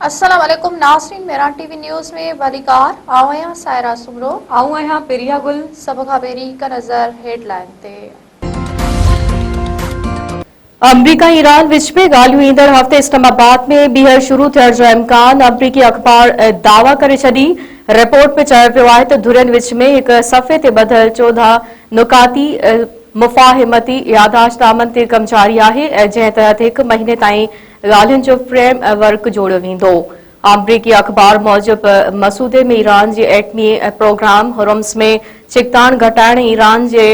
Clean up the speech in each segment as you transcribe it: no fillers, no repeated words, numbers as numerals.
अस्सलाम वालेकुम नाज़रीन, मेरा टीवी न्यूज़ में वलीकार आया सायरा सुमरो आऊं आहियां पिरिया गुल। सभ खां पहिरीं हिक नज़र हेडलाइन ते। अमरीका ईरान विच में ॻाल्हियूं ईंदड़ हफ़्ते इस्लामाबाद में ॿीहर शुरू थियण जो इम्कान। अमरीकी अख़बार दावा करे छॾी। रिपोर्ट में चयो पियो आहे त धुरियुनि विच में हिक सफ़े ते ॿधल 14 नुकाती मुफ़ाहिमती याददाश्तनामनि ते कम जारी आहे, जंहिं तहत हिक महीने ताईं ॻाल्हियुनि जो फ्रेम वर्क जोड़ियो वेंदो। अमरीकी अख़बार मूजिब मसूदे में ईरान जे एटमी प्रोग्राम हुरम्स में चिकतान घटाइण, ईरान जे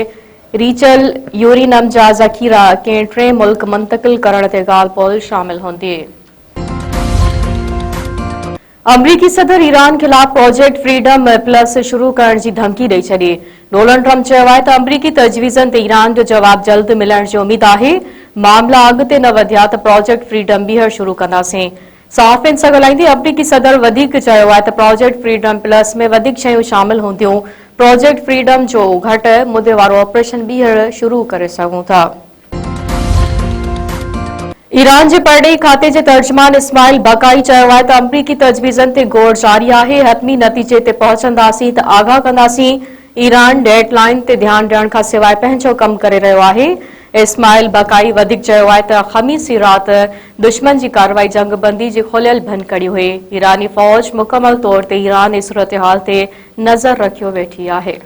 रीचल यूरेनियम जा ज़ख़ीरा कंहिं टे मुल्क मुंतक़िल करण ते ॻाल्हि ॿोल शामिल हूंदी। अमरीकी सदर ईरान खिलाफ प्रोजेक्ट फ्रीडम प्लस शुरू करण जी धमकी ॾेई छॾी। डोनाल्ड ट्रम्प चयो आहे त अमरीकी तजवीज़नि ते ईरान जो जवाब जल्द मिलण जी उमीद आहे। मामला अॻिते न वधिया त प्रोजेक्ट फ्रीडम ॿीहर शुरू कंदासीं। सहाफ़ियुनि सां ॻाल्हाईंदे अमरीकी सदर वधीक चयो आहे त प्रोजेक्ट फ्रीडम प्लस में वधीक शयूं शामिल हूंदियूं। प्रोजेक्ट फ्रीडम जो घटि मुदे वारो ऑपरेशन ॿीहर शुरू करे सघूं था। ईरान जे परॾेही खाते जे तर्जुमान इस्माइल बकाई चयो आहे त अमरीकी तजवीज़नि ते गौर जारी आहे। हतमी नतीजे ते पहुचंदासीं त आगाह कंदासीं। ईरान डेडलाइन ते ध्यानु ॾियण खां सवाइ पंहिंजो कमु करे रहियो आहे। इस्माइल बकाई वधीक चयो आहे त ख़मीसी राति दुश्मन जी कार्रवाई जंगबंदी जी खुलियल भनकड़ी हुई। ईरानी फ़ौज मुकमल तौर ते ईरान जी सूरतहाल ते नज़र रखियो वेठी आहे।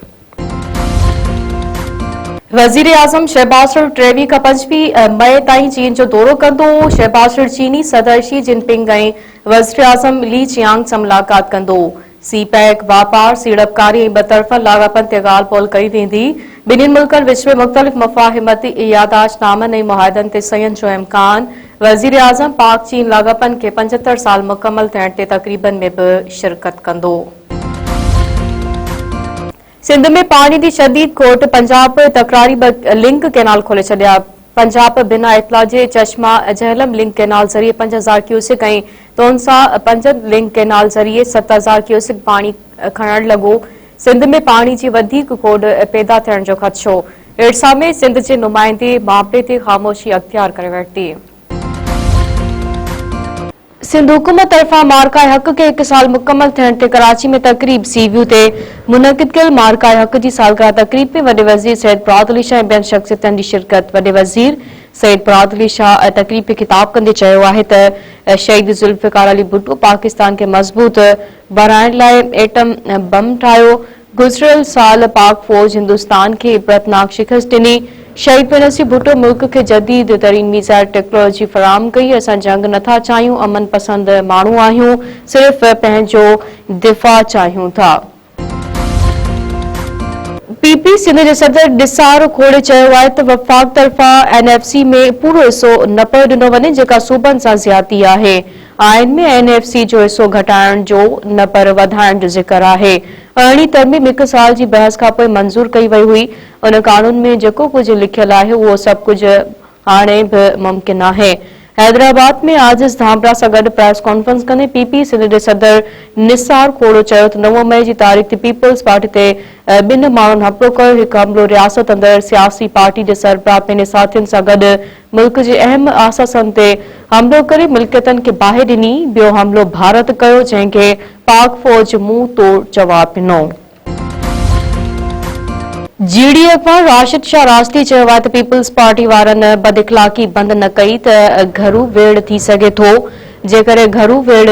वज़ीर आज़म शहबाज शरीफ़ 23 खां 25 मई ताईं चीन जो दौरो कंदो। शहबाज शरीफ़ चीनी सदर शी जिनपिंग ऐं वज़ीर आज़म ली चियांग सां मुलाक़ात कंदो। सी पैक वापार सीड़पकारी ऐं ॿतरफ़नि लाॻापनि ते ॻाल्हि ॿोल कई वेंदी। ॿिन्हिनि मुल्कनि विच में मुख़्तलिफ़ मुफ़ाहिमती याददाश्तनामनि ऐं मुआहिदनि ते सहीअनि जो इम्कान। वज़ीर आज़म पाक चीन लाॻापनि खे 75 साल मुकमल थियण ते तक़रीबन में बि शिरकत कंदो। सिंध में पानी की शदीद खोट, पंजाब तकरारी लिंक कैनाल खोले छॾिया। पंजाब बिना इतला जे चश्मा जहलम लिंक कैनाल ज़रिए 5000 क्यूसिक ऐं तोनसा 5 लिंक कैनाल ज़रिए 7000 क्यूसिक पानी खणण लॻो। सिंध में पानी जी वधीक खोट पैदा थियण जो ख़दशो। इरसा में सिंध जे नुमाइंदे मामले ते ख़ामोशी अख्तियार करे वरिती। सिंध हुकूमत तरफ़ा मार्काए हक़ के 1 साल मुकम्मल थियण ते कराची में तकरीब सीवियू ते मुनक़िद कयल मार्काए हक़ जी सालगिरह तकरीब में वॾे वज़ीर सैयद मुराद अली शाह ऐं ॿियनि शख़्सियतनि जी शिरकत। वॾे वज़ीर सैयद मुराद अली शाह तकरीब खे ख़िताब कंदे चयो आहे त शहीद ज़ुल्फ़िकार अली भुट्टो पाकिस्तान खे मज़बूत बणाइण लाइ एटम बम ठाहियो। गुज़िरियल साल पाक फ़ौज हिंदुस्तान खे इबरतनाक शिकस्त ॾिनी। शहीद बेनज़ीर भुट्टो मुल्क खे जदीद तरीन मीज़ाइल टेक्नोलॉजी फराहम कई। असां जंग नथा चाहियूं, अमन पसंद माण्हू आहियूं, सिर्फ़ पंहिंजो दिफ़ा चाहियूं था। पीपी सिंध जे सदर निसार खोड़े चयो आहे त वफ़ाक़ तरफ़ा एनएफसी में पूरो हिसो न पियो ॾिनो वञे, जेका सूबनि सां ज़्यादती आहे। आइन में एनएफसी जो हिसो घटाइण जो न पर वधाइण जो ज़िक्र आहे। अरिड़हीं तरमीम 1 साल जी बहस खां पोइ मंज़ूर कई वई हुई। उन कानून में जेको कुझु लिखियल आहे उहो सभु कुझु हाणे बि मुमकिन आहे। हैदराबाद में आज़िज़ धामरा सां गॾु प्रेस कॉन्फ्रेंस कंदे पीपी सिंध जे सदर निसार खोड़ो चयो त 9 मई जी तारीख़ ते पीपल्स पार्टी ते 2 माण्हुनि हमलो कयो। हिकु हमलो रियासत अंदरि सियासी पार्टी जे सरबराह पंहिंजे साथियुनि सां गॾु मुल्क जे अहम आसासनि ते हमलो करे मिल्कियतनि खे बाहि ॾिनी। ॿियो हमलो भारत कयो, जंहिंखे पाक फ़ौज मुंहुं तोड़ जवाब ॾिनो। जीडी अखबार राशिद शाह रास्ती चयो आहे त पीपल्स पार्टी वारनि बद इख़लाक़ी बंद न कई त घरू वेड़ थी सघे थो। जेकर घरू वेड़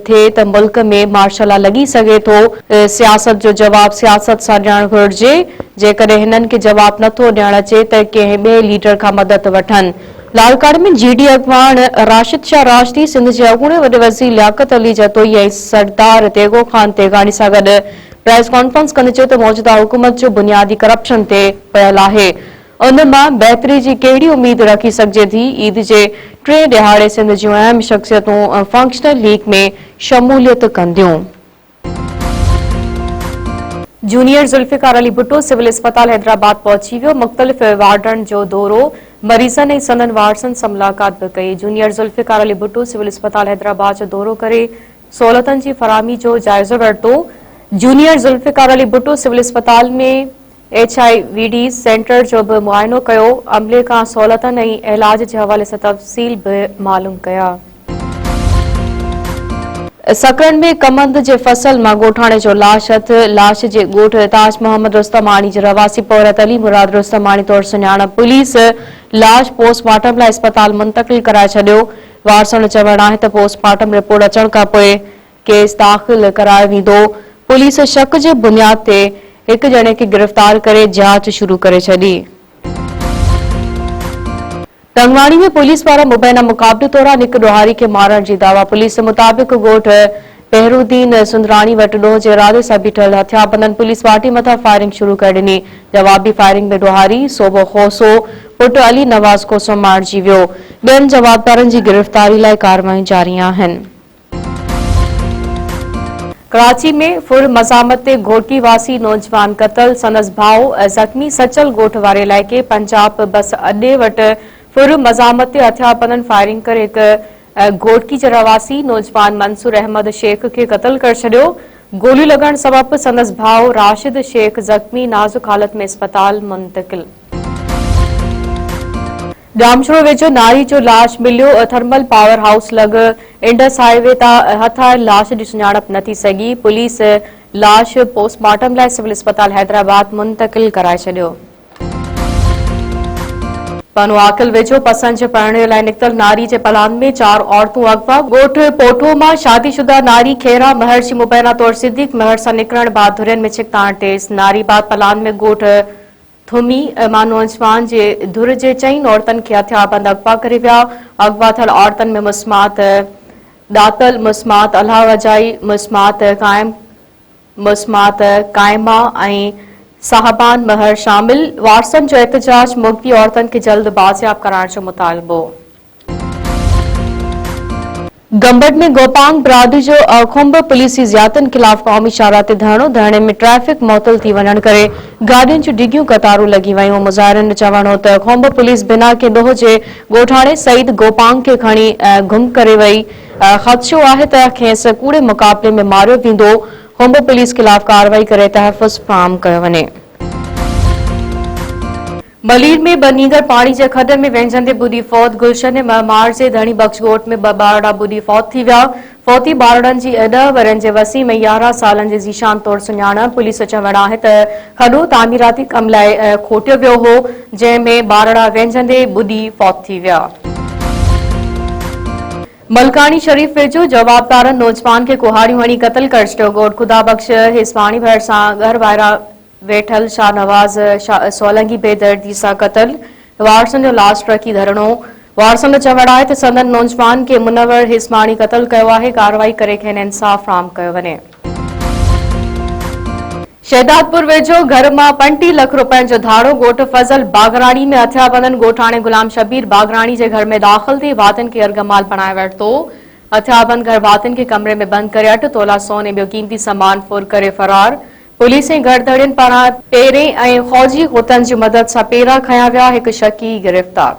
थिए त मुल्क में मार्शल लॉ लॻी सघे थो। सियासत जो जवाब सियासत सां ॾियणु घुरिजे। जेकर हिननि खे जवाब नथो ॾियणु अचे त कंहिं ॿिए लीडर खां मदद वठनि। लालकाड़ में जीडी अखबार राशिद शाह राशिदी, सिंध जे अॻूणे वॾे वज़ीर लियाकत अली जतोई ऐं सरदार तेगो ख़ान तेगानी सां गॾु प्रेस कॉन्फ्रेंस कंदे चयो त मौजूदा हुकूमत जो बुनियादी करप्शन ते पयल आहे। उन मां बहितरी जी कहिड़ी उमीद रखी सघिजे थी। ईद जे 3 ॾिहाड़े सिंध जूं अहम शख़्सियतूं फंक्शनल लीग में शमूलियत कंदियूं। जूनियर ज़ुल्फ़िकार अली भुट्टो सिविल अस्पताल हैदराबाद पहुची वियो। मुख़्तलिफ़ वार्डनि जो दौरो, मरीज़नि ऐं संदनि वारसनि सां मुलाक़ात बि कई। जूनियर ज़ुल्फ़िकार अली भुट्टो सिविल अस्पताल हैदराबाद जो दौरो करे सहूलियतुनि जी फराहमी जो जाइज़ो वरितो। जूनियर ज़ुल्फ़िकार अली भुट्टो सिविल अस्पताल में HIV सेंटर जो भी मुआयनो कयो। अमले का सहूलियतुनि ऐं इलाज जे हवाले सां तफ़सील भी मालूम कया। सकरण में कमंद जे फसल मां गोठाणे जो लाश हथ लाश जे गोठ ताज मोहम्मद रुस्तमानी जे रवासी पौरत अली मुराद रुस्तमानी तौर सुञाणप पुलिस लाश पोस्टमार्टम लाइ अस्पताल मुंतकिल कराए छॾियो। वारसनि जो चवणु आहे त पोस्टमार्टम रिपोर्ट अचण खां पोइ केस दाख़िल करायो वेंदो। पुलिस शक जे बुनियाद ते हिक ॼणे खे गिरफ़्तार करे जांच शुरू करे छॾी। रंगवाणी में पुलिस पारां मुबैना मुक़ाबले दौरान हिक ॾोहारी खे मारण जी दावा। पुलिस मुताबिक़ गोठ पहिरुद्दीन सुंदराणी वटि ॾोह जे इरादे सां बीठल हथियारबंदनि पुलिस पार्टी मथां फायरिंग शुरू करे ॾिनी। जवाबी फायरिंग में ॾोहारी सोबो खोसो पुट अली नवाज़ खोसो मारिजी वियो। ॿियनि जवाबदारनि जी गिरफ़्तारी लाइ कार्रवाई जारी आहिनि। कराची में फुर मज़ामत ते घोटकी वासी नौजवान कतल संदसि भाउ ज़ख़्मी सचल गोठ वारे इलाइक़े पंजाब बस अॾे वटि फुर मज़ामत ते हथियारबंदनि फायरिंग करे हिक घोटकी जे रवासी नौजवान मंसूर अहमद शेख खे क़तल करे छॾियो। गोलियूं लॻण सबबि संदसि भाउ राशिद शेख ज़ख़्मी नाज़ुक हालत में अस्पताल मुंतकिल। जामशोर वेझो नारी जो लाश मिलियो। थर्मल पावर हाउस लॻ इंडस हाईवे तां हथायल लाश जी सुञाणप न थी सघी। पुलिस लाश पोस्टमार्टम लाइ सिविल अस्पताल हैदराबाद मुंतकिल कराए छॾियो। पनो आकिल वेझो पसंद जे पढ़ण लाइ निकतल नारी जे पलान में 4 औरतूं अगवा। गोठ पोठो मां शादीशुदा नारी खेरा महर जी मुबैना तौर सिद्दीक महर सां निकिरण बाद धुरियन में छिकताण टेस। नारी बाद पलान में गोठ थुमी मां नौजवान जे धुर जे 4 औरतनि खे हथियारबंद अगवा करे विया। अगवा थियल औरतनि में मुस्मात दातल मुस्मात अल्लाह वजाई मुस्मात कायमा ऐं साहबान महर शामिल। वारसन जो एहतजाज मुग़वी औरतनि खे जल्द बाज़ियाब कराइण जो मुतालबो। गंबट में गोपांग बिरादरी जो खुंब पुलिसी ज़ियादतनि खिलाफ़ क़ौमी शाहराह ते धरणे में ट्रैफ़िक मुअतल थी वञण करे गाॾियुनि जूं डिघियूं कतारूं लॻी वयूं। मुज़ाहिरनि जो चवणु हो त खुंब पुलिस बिना के ॾोह जे ॻोठाणे सईद गोपांग खे खणी गुम करे वई। ख़दशो आहे त खेसि कूड़े मुक़ाबले में मारियो वेंदो। खुंब पुलिस खिलाफ़ कार्रवाई करे तहफ़्फ़ुज़ फ़राहम कयो वञे। मलीर में नींगर पाणी जे खॾ में वेझंदे बुॾी फौत। गुलशन महमार जे धणी बख्श ॻोठ में 2 ॿारड़ा बुॾी फौत थी विया। फौती ॿारड़नि जी 10 वरनि जे वसीम 11 सालनि जे ज़ीशान तौर सुञाणप। पुलिस जो चवणु आहे त खॾो तामीराती कम लाइ खोटियो वियो हो, जंहिं में ॿारड़ा वेझंदे बुॾी फौत थी विया। मलकानी शरीफ वेझो जवाबदारनि नौजवान खे कुहाड़ियूं हणी क़तल करे छॾियो। ॻोठ खुदा बख्श हिस्वाणी भर सां घर वायरा वेठल शाहनवाज़ सोलंगी बेदर्दी सां क़तल। वारसनि जो लाश रखी धरणो। वारसनि जो चवणु आहे त संदन नौजवान खे मुनवर हिस्माणी क़तल कयो आहे। कार्रवाई करे खेनि इंसाफ़ फ़राहम कयो वञे। शहदादपुर वेझो घर मां 35 लाख रुपयनि जो धाड़ो। ॻोठ फज़ल बागराणी में हथियारबंदनि ॻोठाणे गुलाम शबीर बागराणी जे घर में दाख़िल थी भातियुनि खे अर्गमाल बणाए वरितो। हथियारबंद घर भातियुनि खे कमरे में बंदि करे 8 तोला सोन ऐं ॿियो क़ीमती सामान फुर करे फरार। पुलिस ऐं गड़दड़ियुनि पारां पेरें ऐं फ़ौजी होतनि जी मदद सां पेरा खंया विया। हिकु शकी गिरफ़्तार।